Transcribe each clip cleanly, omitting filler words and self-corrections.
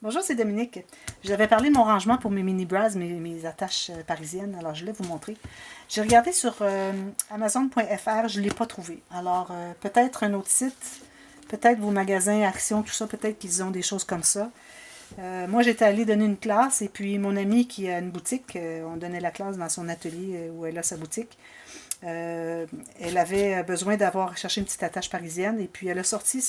Bonjour, c'est Dominique. J'avais parlé de mon rangement pour mes mini bras, mes attaches parisiennes. Alors, je voulais vous montrer. J'ai regardé sur Amazon.fr, je ne l'ai pas trouvé. Alors, peut-être un autre site, peut-être vos magasins, Action, tout ça, peut-être qu'ils ont des choses comme ça. Moi, j'étais allée donner une classe et puis mon amie qui a une boutique, on donnait la classe dans son atelier où elle a sa boutique. Elle avait besoin d'avoir cherché une petite attache parisienne et puis elle a sorti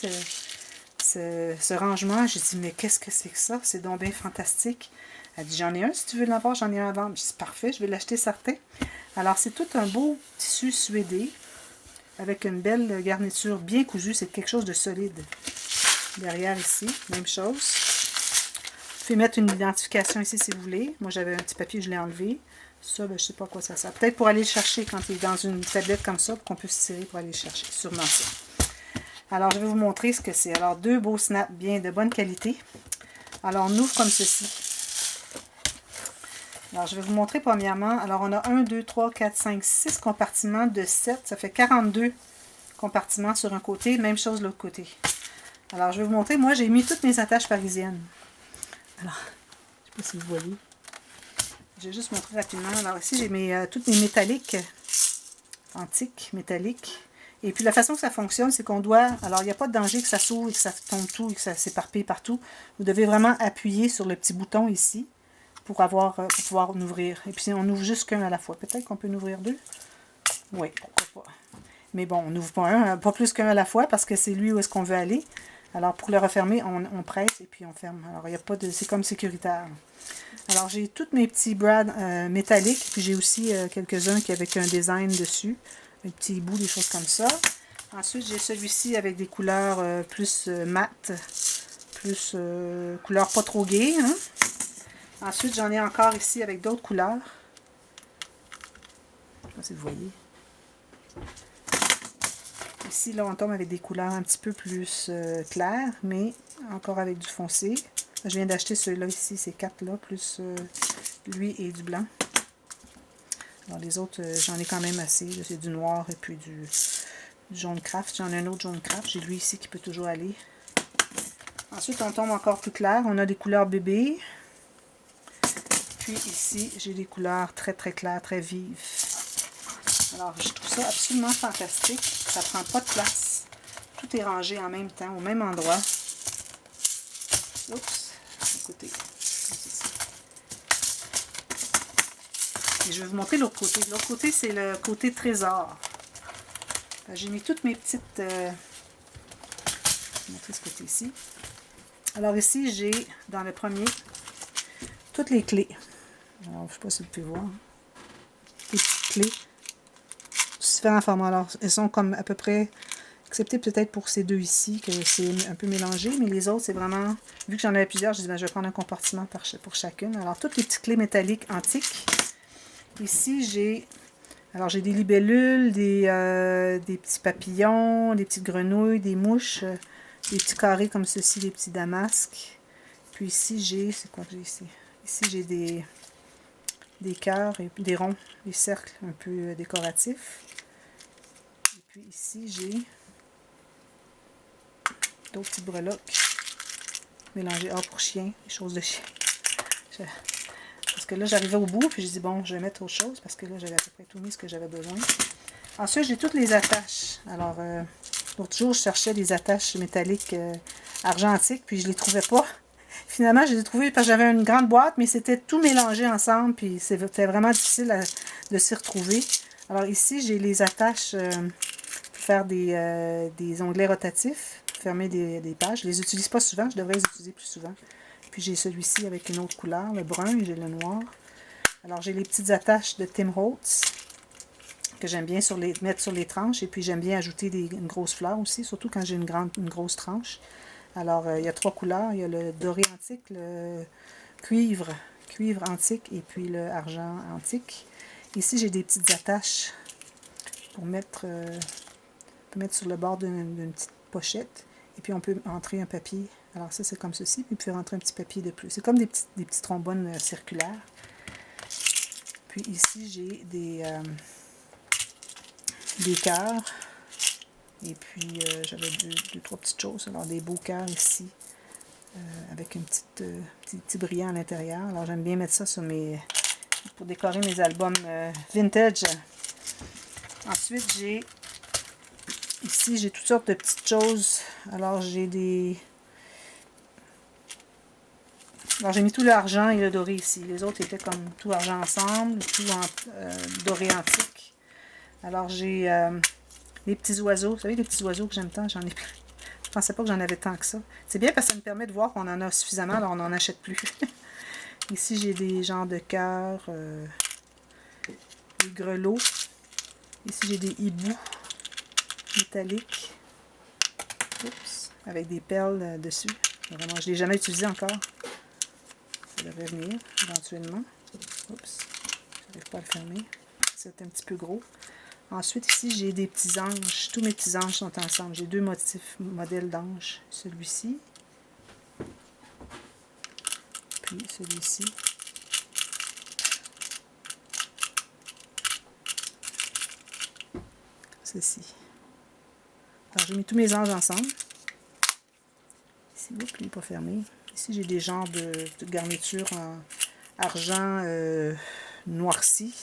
ce rangement. J'ai dit, mais qu'est-ce que c'est que ça? C'est donc bien fantastique. Elle dit, j'en ai un, si tu veux l'avoir, j'en ai un à vendre. J'ai dit, parfait, je vais l'acheter certain. Alors, c'est tout un beau tissu suédé avec une belle garniture bien cousue. C'est quelque chose de solide. Derrière ici, même chose. Vous pouvez mettre une identification ici si vous voulez. Moi, j'avais un petit papier, je l'ai enlevé. Ça, ben, je ne sais pas à quoi ça sert. Peut-être pour aller le chercher quand il est dans une tablette comme ça, pour qu'on puisse tirer pour aller le chercher. Sûrement ça. Alors, je vais vous montrer ce que c'est. Alors, deux beaux snaps bien de bonne qualité. Alors, on ouvre comme ceci. Alors, je vais vous montrer premièrement. Alors, on a 1, 2, 3, 4, 5, 6 compartiments de 7. Ça fait 42 compartiments sur un côté. Même chose de l'autre côté. Alors, je vais vous montrer. Moi, j'ai mis toutes mes attaches parisiennes. Alors, je ne sais pas si vous voyez. Je vais juste montrer rapidement. Alors, ici, j'ai toutes mes métalliques, antiques, métalliques. Et puis la façon que ça fonctionne, c'est qu'on doit... Alors, il n'y a pas de danger que ça s'ouvre et que ça tombe tout et que ça s'éparpille partout. Vous devez vraiment appuyer sur le petit bouton ici pour pouvoir en ouvrir. Et puis, on ouvre juste qu'un à la fois. Peut-être qu'on peut en ouvrir deux. Oui, pourquoi pas. Mais bon, on n'ouvre pas un, pas plus qu'un à la fois parce que c'est lui où est-ce qu'on veut aller. Alors, pour le refermer, on presse et puis on ferme. Alors, il n'y a pas de... C'est comme sécuritaire. Alors, j'ai tous mes petits brads métalliques. Puis, j'ai aussi quelques-uns qui avec un design dessus. Un petit bout, des choses comme ça. Ensuite, j'ai celui-ci avec des couleurs plus mat, plus couleurs pas trop gaies. Hein? Ensuite, j'en ai encore ici avec d'autres couleurs. Je ne sais pas si vous voyez. Ici, là, on tombe avec des couleurs un petit peu plus claires, mais encore avec du foncé. Je viens d'acheter ceux-là ici, ces quatre-là, plus lui et du blanc. Alors, les autres, j'en ai quand même assez. C'est du noir et puis du jaune craft. J'en ai un autre jaune craft. J'ai lui ici qui peut toujours aller. Ensuite, on tombe encore plus clair. On a des couleurs bébé. Puis ici, j'ai des couleurs très très claires, très vives. Alors, je trouve ça absolument fantastique. Ça prend pas de place. Tout est rangé en même temps, au même endroit. Oups, écoutez. Et je vais vous montrer l'autre côté. L'autre côté, c'est le côté trésor. J'ai mis toutes mes petites... Je vais vous montrer ce côté ici. Alors ici, j'ai, dans le premier, toutes les clés. Alors, je ne sais pas si vous pouvez voir. Les petites clés. Différents formats. Alors, elles sont comme à peu près... Excepté peut-être pour ces deux ici, que c'est un peu mélangé. Mais les autres, c'est vraiment... Vu que j'en avais plusieurs, je dis, ben, je vais prendre un compartiment pour chacune. Alors, toutes les petites clés métalliques antiques. Ici, j'ai des libellules, des petits papillons, des petites grenouilles, des mouches, des petits carrés comme ceci, des petits damasques. Puis ici, j'ai... C'est quoi que j'ai ici? Ici, j'ai des cœurs, et des ronds, des cercles un peu décoratifs. Et puis ici, j'ai d'autres petites breloques mélangées pour chien, des choses de chien. Parce que là, j'arrivais au bout, puis j'ai dit, bon, je vais mettre autre chose, parce que là, j'avais à peu près tout mis ce que j'avais besoin. Ensuite, j'ai toutes les attaches. Alors, l'autre jour, je cherchais des attaches métalliques argentiques, puis je ne les trouvais pas. Finalement, je les ai trouvées parce que j'avais une grande boîte, mais c'était tout mélangé ensemble, puis c'était vraiment difficile de s'y retrouver. Alors ici, j'ai les attaches pour faire des onglets rotatifs, pour fermer des pages. Je ne les utilise pas souvent, je devrais les utiliser plus souvent. Puis j'ai celui-ci avec une autre couleur, le brun, et j'ai le noir. Alors j'ai les petites attaches de Tim Holtz que j'aime bien mettre sur les tranches. Et puis j'aime bien ajouter une grosse fleur aussi, surtout quand j'ai une grosse tranche. Alors il y a trois couleurs. Il y a le doré antique, le cuivre antique et puis le argent antique. Ici j'ai des petites attaches pour mettre, on peut mettre sur le bord d'une petite pochette. Et puis on peut entrer un papier. Alors ça c'est comme ceci, puis vous pouvez rentrer un petit papier de plus. C'est comme des petits trombones circulaires. Puis ici j'ai des cœurs. Et puis j'avais deux, trois petites choses. Alors des beaux cœurs ici. avec un petit brillant à l'intérieur. Alors j'aime bien mettre ça sur pour décorer mes albums vintage. Ensuite, ici, j'ai toutes sortes de petites choses. Alors j'ai j'ai mis tout l'argent et le doré ici. Les autres étaient comme tout argent ensemble, tout doré antique. Alors j'ai les petits oiseaux. Vous savez, les petits oiseaux que j'aime tant, j'en ai plein. Je pensais pas que j'en avais tant que ça. C'est bien parce que ça me permet de voir qu'on en a suffisamment, alors on n'en achète plus. Ici, j'ai des genres de cœurs, des grelots. Ici, j'ai des hiboux métalliques. Oups, avec des perles dessus. Vraiment, je ne l'ai jamais utilisé encore. Ça devrait venir éventuellement. Oups, je n'arrive pas à le fermer. C'est un petit peu gros. Ensuite, ici, j'ai des petits anges. Tous mes petits anges sont ensemble. J'ai deux modèles d'anges. Celui-ci. Puis celui-ci. Ceci. Alors, j'ai mis tous mes anges ensemble. Ici, oups, il n'est pas fermé. Ici, j'ai des genres de garniture en argent noirci.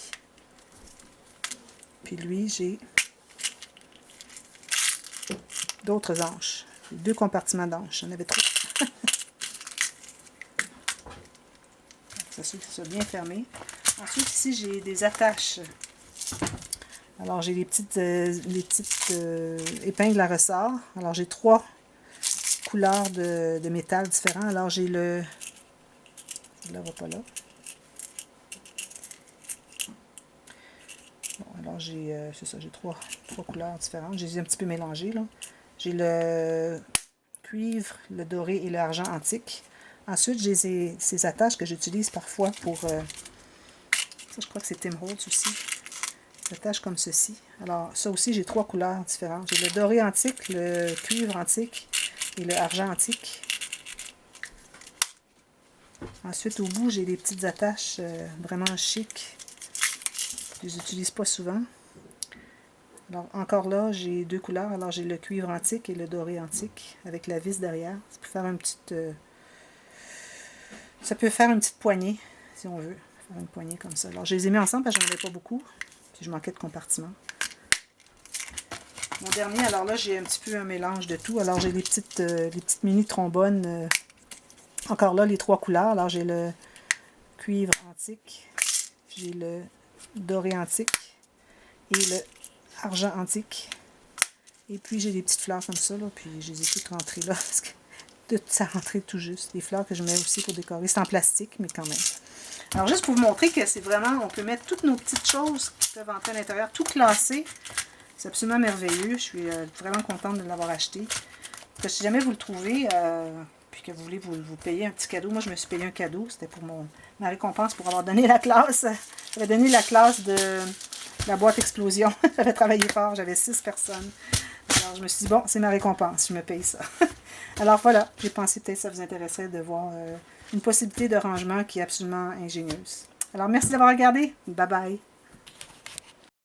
Puis lui, j'ai d'autres anges. J'ai 2 compartiments d'anges. J'en avais 3. C'est sûr que c'est bien fermé. Ensuite, ici, j'ai des attaches. Alors, j'ai les petites épingles à ressort. Alors, j'ai 3 couleurs de métal différents. Alors, j'ai le... Celle-là va pas là. Bon, alors, c'est ça, j'ai 3 couleurs différentes. Je les ai un petit peu mélangées, là. J'ai le cuivre, le doré et l'argent antique. Ensuite, j'ai ces attaches que j'utilise parfois pour... ça, je crois que c'est Tim Holtz aussi. Des attaches comme ceci. Alors, ça aussi, j'ai 3 couleurs différentes. J'ai le doré antique, le cuivre antique et le argent antique. Ensuite, au bout, j'ai des petites attaches vraiment chic. Je les utilise pas souvent. Alors, encore là, j'ai 2 couleurs. Alors, j'ai le cuivre antique et le doré antique avec la vis derrière. Ça peut faire une petite... ça peut faire une petite poignée, si on veut. Faire une poignée comme ça. Alors, je les ai mis ensemble parce que j'en avais pas beaucoup. Puis, je manquais de compartiments. Mon dernier, alors là, j'ai un petit peu un mélange de tout. Alors, j'ai les petites mini trombones. Encore là, les 3 couleurs. Alors, j'ai le cuivre antique. J'ai le doré antique. Et le argent antique. Et puis, j'ai des petites fleurs comme ça, là. Puis, je les ai toutes rentrées là. Parce que tout ça rentré tout juste. Des fleurs que je mets aussi pour décorer. C'est en plastique, mais quand même. Alors, juste pour vous montrer que c'est vraiment... On peut mettre toutes nos petites choses qui peuvent entrer à l'intérieur. Tout classé. C'est absolument merveilleux. Je suis vraiment contente de l'avoir acheté. Que si jamais vous le trouvez, puis que vous voulez vous payer un petit cadeau. Moi, je me suis payé un cadeau. C'était pour ma récompense pour avoir donné la classe. J'avais donné la classe de la boîte explosion. J'avais travaillé fort. J'avais 6 personnes. Alors, je me suis dit, bon, c'est ma récompense. Je me paye ça. Alors, voilà. J'ai pensé peut-être que ça vous intéresserait de voir une possibilité de rangement qui est absolument ingénieuse. Alors, merci d'avoir regardé. Bye bye.